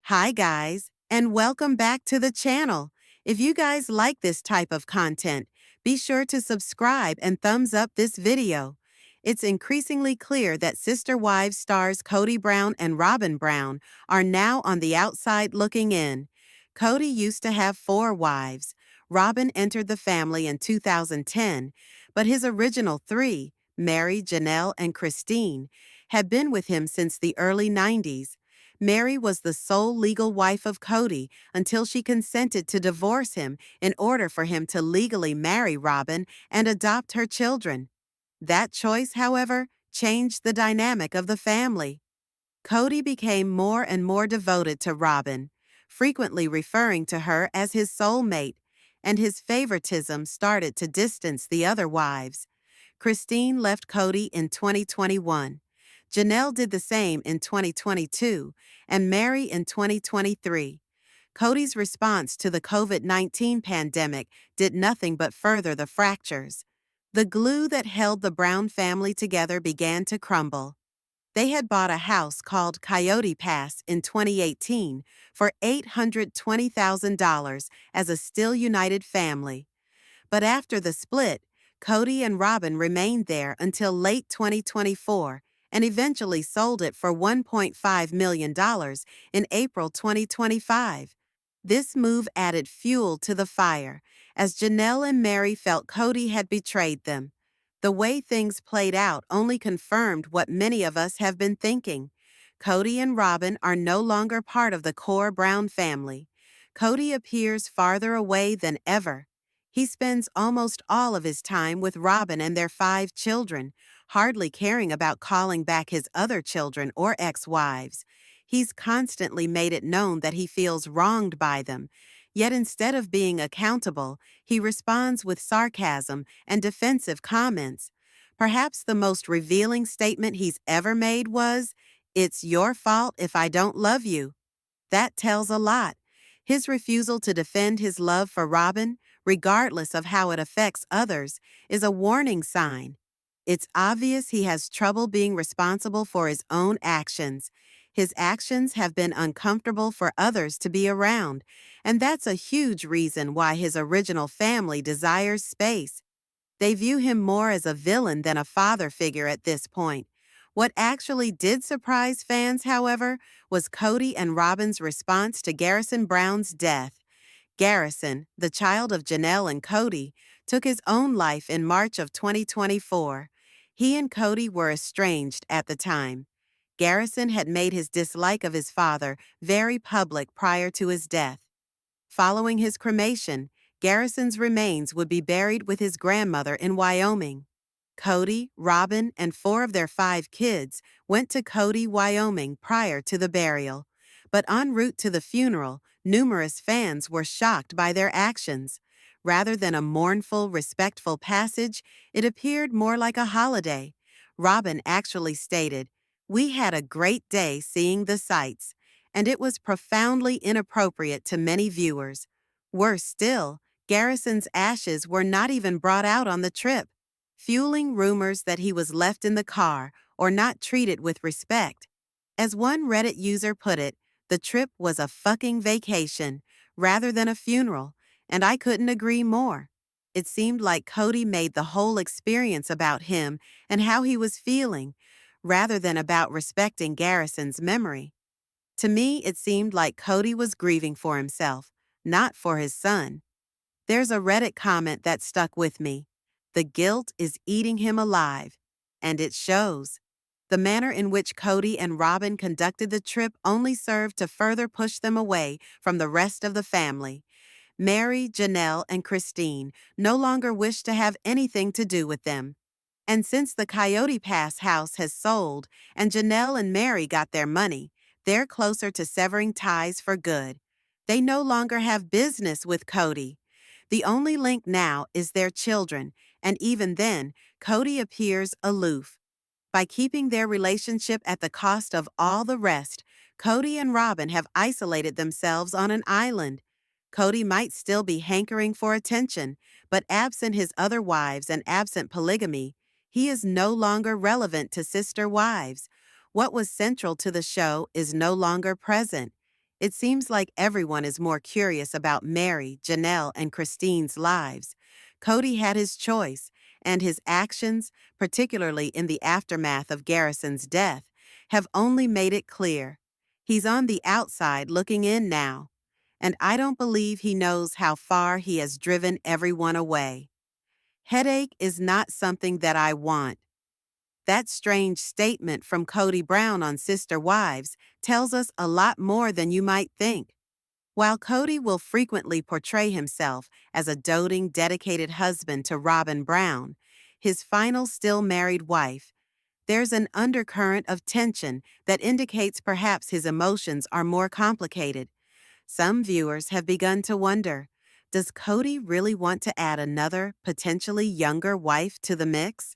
Hi guys, and welcome back to the channel. If you guys like this type of content, be sure to subscribe and thumbs up this video. It's increasingly clear that Sister Wives stars Kody Brown and Robyn Brown are now on the outside looking in. Kody used to have 4 wives. Robyn entered the family in 2010, but his original 3, Meri, Janelle, and Christine, had been with him since the early 90s. Meri was the sole legal wife of Kody until she consented to divorce him in order for him to legally marry Robyn and adopt her children. That choice, however, changed the dynamic of the family. Kody became more and more devoted to Robyn, frequently referring to her as his soulmate, and his favoritism started to distance the other wives. Christine left Kody in 2021. Janelle did the same in 2022, and Meri in 2023. Kody's response to the COVID-19 pandemic did nothing but further the fractures. The glue that held the Brown family together began to crumble. They had bought a house called Coyote Pass in 2018 for $820,000 as a still united family. But after the split, Kody and Robyn remained there until late 2024 and eventually sold it for $1.5 million in April 2025. This move added fuel to the fire, as Janelle and Meri felt Kody had betrayed them. The way things played out only confirmed what many of us have been thinking. Kody and Robyn are no longer part of the core Brown family. Kody appears farther away than ever. He spends almost all of his time with Robyn and their 5 children, hardly caring about calling back his other children or ex-wives. He's constantly made it known that he feels wronged by them. Yet instead of being accountable, he responds with sarcasm and defensive comments. Perhaps the most revealing statement he's ever made was, "It's your fault if I don't love you." That tells a lot. His refusal to defend his love for Robyn, regardless of how it affects others, is a warning sign. It's obvious he has trouble being responsible for his own actions. His actions have been uncomfortable for others to be around, and that's a huge reason why his original family desires space. They view him more as a villain than a father figure at this point. What actually did surprise fans, however, was Kody and Robyn's response to Garrison Brown's death. Garrison, the child of Janelle and Kody, took his own life in March of 2024. He and Kody were estranged at the time. Garrison had made his dislike of his father very public prior to his death. Following his cremation, Garrison's remains would be buried with his grandmother in Wyoming. Kody, Robyn, and 4 of their 5 kids went to Kody, Wyoming prior to the burial. But en route to the funeral, numerous fans were shocked by their actions. Rather than a mournful, respectful passage, it appeared more like a holiday. Robyn actually stated, "We had a great day seeing the sights," and it was profoundly inappropriate to many viewers. Worse still, Garrison's ashes were not even brought out on the trip, fueling rumors that he was left in the car or not treated with respect. As one Reddit user put it, the trip was a fucking vacation rather than a funeral, and I couldn't agree more. It seemed like Kody made the whole experience about him and how he was feeling, rather than about respecting Garrison's memory. To me, it seemed like Kody was grieving for himself, not for his son. There's a Reddit comment that stuck with me. "The guilt is eating him alive," and it shows. The manner in which Kody and Robyn conducted the trip only served to further push them away from the rest of the family. Meri, Janelle, and Christine no longer wished to have anything to do with them. And since the Coyote Pass house has sold and Janelle and Meri got their money, they're closer to severing ties for good. They no longer have business with Kody. The only link now is their children, and even then, Kody appears aloof. By keeping their relationship at the cost of all the rest, Kody and Robyn have isolated themselves on an island. Kody might still be hankering for attention, but absent his other wives and absent polygamy, he is no longer relevant to sister wives. What was central to the show is no longer present. It seems like everyone is more curious about Meri, Janelle, and Christine's lives. Kody had his choice, and his actions, particularly in the aftermath of Garrison's death, have only made it clear. He's on the outside looking in now, and I don't believe he knows how far he has driven everyone away. Headache is not something that I want. That strange statement from Kody Brown on Sister Wives tells us a lot more than you might think. While Kody will frequently portray himself as a doting, dedicated husband to Robyn Brown, his final still married wife, there's an undercurrent of tension that indicates perhaps his emotions are more complicated. Some viewers have begun to wonder, does Kody really want to add another, potentially younger wife to the mix?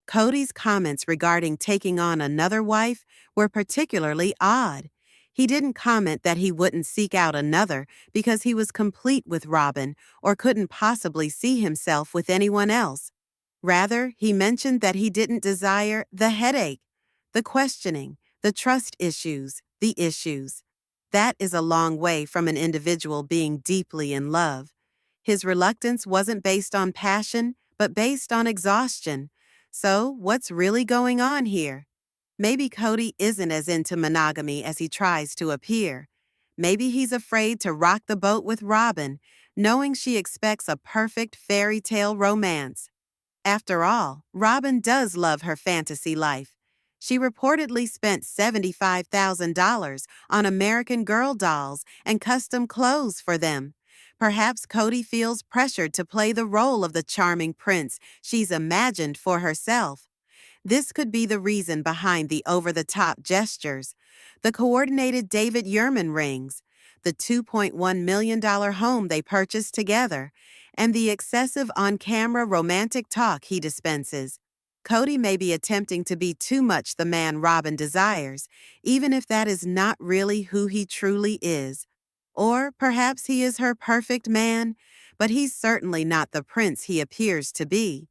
Kody's comments regarding taking on another wife were particularly odd. He didn't comment that he wouldn't seek out another because he was complete with Robyn or couldn't possibly see himself with anyone else. Rather, he mentioned that he didn't desire the headache, the questioning, the trust issues, the issues. That is a long way from an individual being deeply in love. His reluctance wasn't based on passion, but based on exhaustion. So, what's really going on here? Maybe Kody isn't as into monogamy as he tries to appear. Maybe he's afraid to rock the boat with Robyn, knowing she expects a perfect fairy tale romance. After all, Robyn does love her fantasy life. She reportedly spent $75,000 on American Girl dolls and custom clothes for them. Perhaps Kody feels pressured to play the role of the charming prince she's imagined for herself. This could be the reason behind the over-the-top gestures, the coordinated David Yurman rings, the $2.1 million home they purchased together, and the excessive on-camera romantic talk he dispenses. Kody may be attempting to be too much the man Robyn desires, even if that is not really who he truly is. Or perhaps he is her perfect man, but he's certainly not the prince he appears to be.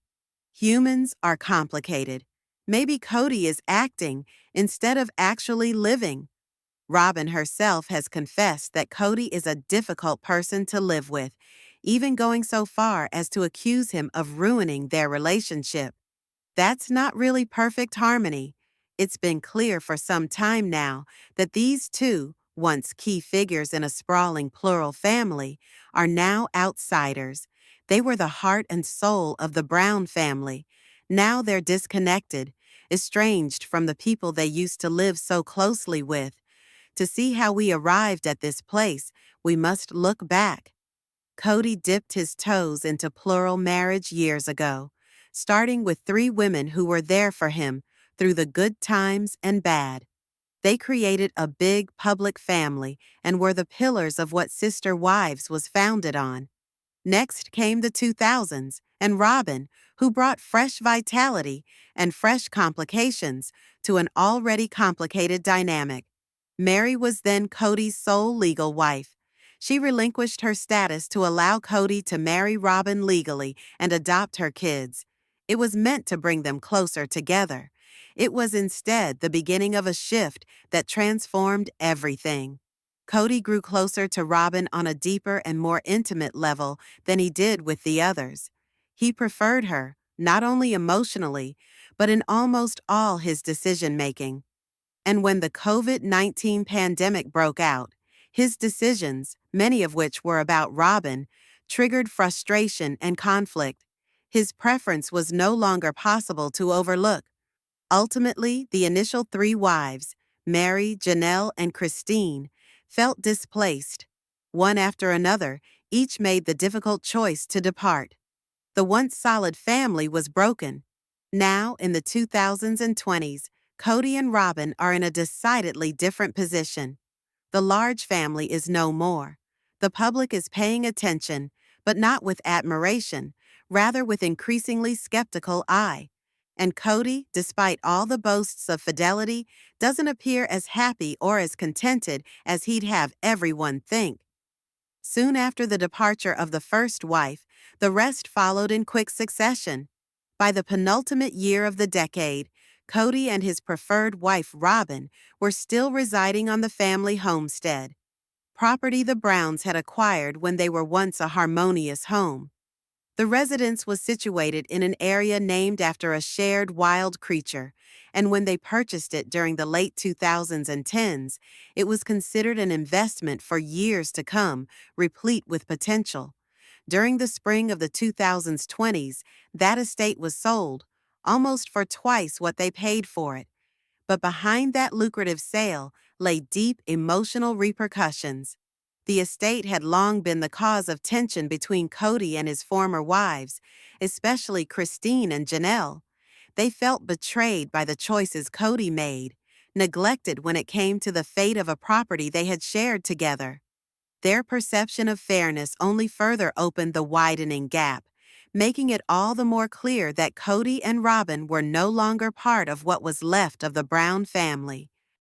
Humans are complicated. Maybe Kody is acting instead of actually living. Robyn herself has confessed that Kody is a difficult person to live with, even going so far as to accuse him of ruining their relationship. That's not really perfect harmony. It's been clear for some time now that these two, once key figures in a sprawling plural family, are now outsiders. They were the heart and soul of the Brown family. Now they're disconnected, estranged from the people they used to live so closely with. To see how we arrived at this place, we must look back. Kody dipped his toes into plural marriage years ago, starting with 3 women who were there for him through the good times and bad. They created a big public family and were the pillars of what Sister Wives was founded on. Next came the 2000s and Robyn, who brought fresh vitality and fresh complications to an already complicated dynamic. Meri was then Kody's sole legal wife. She relinquished her status to allow Kody to marry Robyn legally and adopt her kids. It was meant to bring them closer together. It was instead the beginning of a shift that transformed everything. Kody grew closer to Robyn on a deeper and more intimate level than he did with the others. He preferred her, not only emotionally, but in almost all his decision-making. And when the COVID-19 pandemic broke out, his decisions, many of which were about Robyn, triggered frustration and conflict. His preference was no longer possible to overlook. Ultimately, the initial 3 wives, Meri, Janelle, and Christine, felt displaced. One after another, each made the difficult choice to depart. The once solid family was broken. Now, in the 2000s and 20s, Kody and Robyn are in a decidedly different position. The large family is no more. The public is paying attention, but not with admiration, rather with increasingly skeptical eye. And Kody, despite all the boasts of fidelity, doesn't appear as happy or as contented as he'd have everyone think. Soon after the departure of the first wife, the rest followed in quick succession. By the penultimate year of the decade, Kody and his preferred wife Robyn were still residing on the family homestead. property the Browns had acquired when they were once a harmonious home. The residence was situated in an area named after a shared wild creature, and when they purchased it during the late 2000s and 10s, it was considered an investment for years to come, replete with potential. During the spring of the 2020s, that estate was sold, almost for twice what they paid for it. But behind that lucrative sale lay deep emotional repercussions. The estate had long been the cause of tension between Kody and his former wives, especially Christine and Janelle. They felt betrayed by the choices Kody made, neglected when it came to the fate of a property they had shared together. Their perception of fairness only further opened the widening gap, making it all the more clear that Kody and Robyn were no longer part of what was left of the Brown family.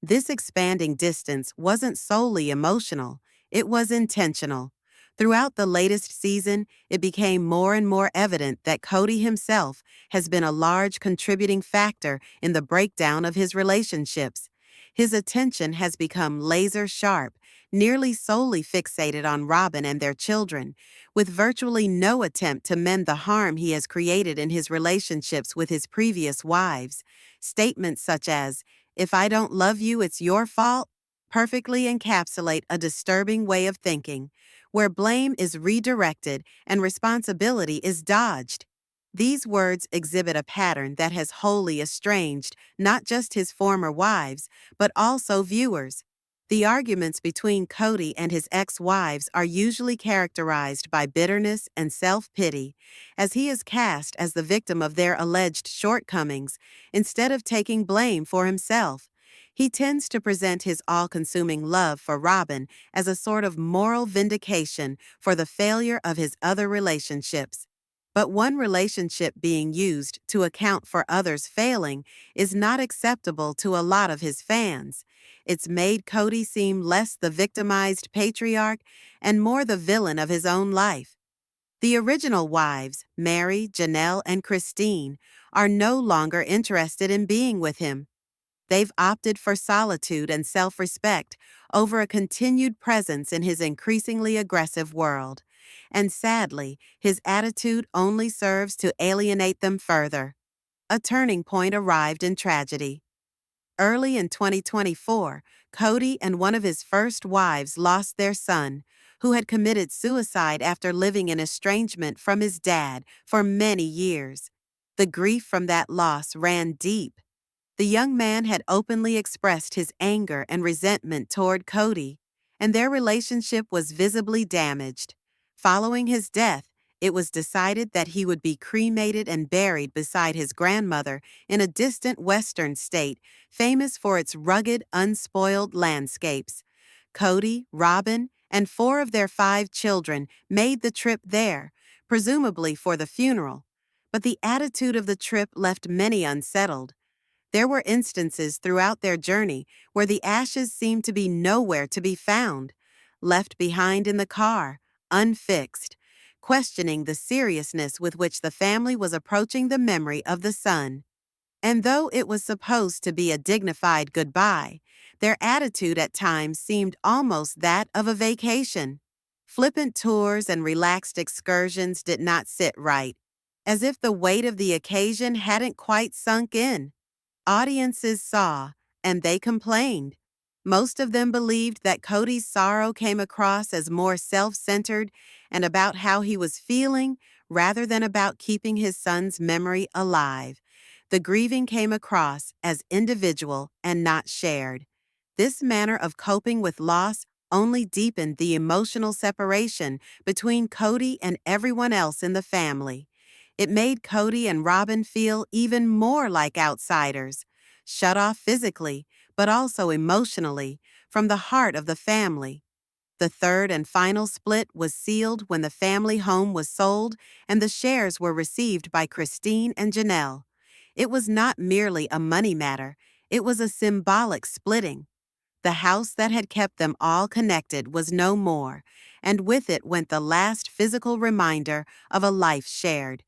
This expanding distance wasn't solely emotional, it was intentional. Throughout the latest season, it became more and more evident that Kody himself has been a large contributing factor in the breakdown of his relationships. His attention has become laser sharp, nearly solely fixated on Robyn and their children, with virtually no attempt to mend the harm he has created in his relationships with his previous wives. Statements such as, "If I don't love you, it's your fault," perfectly encapsulate a disturbing way of thinking, where blame is redirected and responsibility is dodged. These words exhibit a pattern that has wholly estranged not just his former wives, but also viewers. The arguments between Kody and his ex-wives are usually characterized by bitterness and self-pity, as he is cast as the victim of their alleged shortcomings instead of taking blame for himself. He tends to present his all-consuming love for Robyn as a sort of moral vindication for the failure of his other relationships. But one relationship being used to account for others failing is not acceptable to a lot of his fans. It's made Kody seem less the victimized patriarch and more the villain of his own life. The original wives, Meri, Janelle, and Christine, are no longer interested in being with him. They've opted for solitude and self-respect over a continued presence in his increasingly aggressive world. And sadly, his attitude only serves to alienate them further. A turning point arrived in tragedy. Early in 2024, Kody and one of his first wives lost their son, who had committed suicide after living in estrangement from his dad for many years. The grief from that loss ran deep. The young man had openly expressed his anger and resentment toward Kody, and their relationship was visibly damaged. Following his death, it was decided that he would be cremated and buried beside his grandmother in a distant western state famous for its rugged, unspoiled landscapes. Kody, Robyn, and 4 of their 5 children made the trip there, presumably for the funeral. But the attitude of the trip left many unsettled. There were instances throughout their journey where the ashes seemed to be nowhere to be found, left behind in the car, unfixed, questioning the seriousness with which the family was approaching the memory of the son. And though it was supposed to be a dignified goodbye, their attitude at times seemed almost that of a vacation. Flippant tours and relaxed excursions did not sit right, as if the weight of the occasion hadn't quite sunk in. Audiences saw, and they complained. Most of them believed that Kody's sorrow came across as more self-centered and about how he was feeling rather than about keeping his son's memory alive. The grieving came across as individual and not shared. This manner of coping with loss only deepened the emotional separation between Kody and everyone else in the family. It made Kody and Robyn feel even more like outsiders, shut off physically, but also emotionally, from the heart of the family. The third and final split was sealed when the family home was sold and the shares were received by Christine and Janelle. It was not merely a money matter, it was a symbolic splitting. The house that had kept them all connected was no more, and with it went the last physical reminder of a life shared.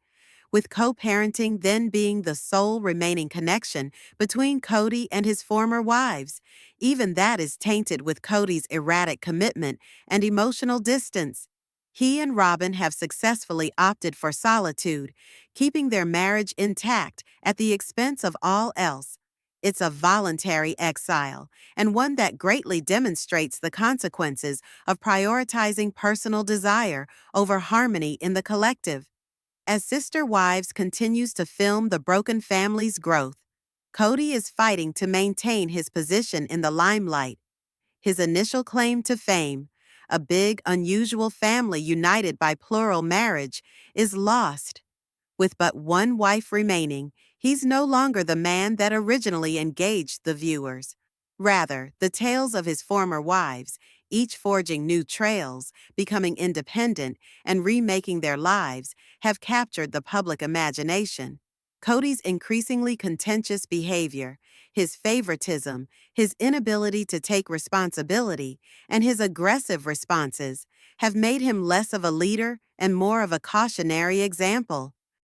with co-parenting then being the sole remaining connection between Kody and his former wives. Even that is tainted with Kody's erratic commitment and emotional distance. He and Robyn have successfully opted for solitude, keeping their marriage intact at the expense of all else. It's a voluntary exile, and one that greatly demonstrates the consequences of prioritizing personal desire over harmony in the collective. As Sister Wives continues to film the broken family's growth, Kody is fighting to maintain his position in the limelight. His initial claim to fame, a big, unusual family united by plural marriage, is lost. With but one wife remaining, he's no longer the man that originally engaged the viewers. Rather, the tales of his former wives, each forging new trails, becoming independent, and remaking their lives, have captured the public imagination. Kody's increasingly contentious behavior, his favoritism, his inability to take responsibility, and his aggressive responses have made him less of a leader and more of a cautionary example.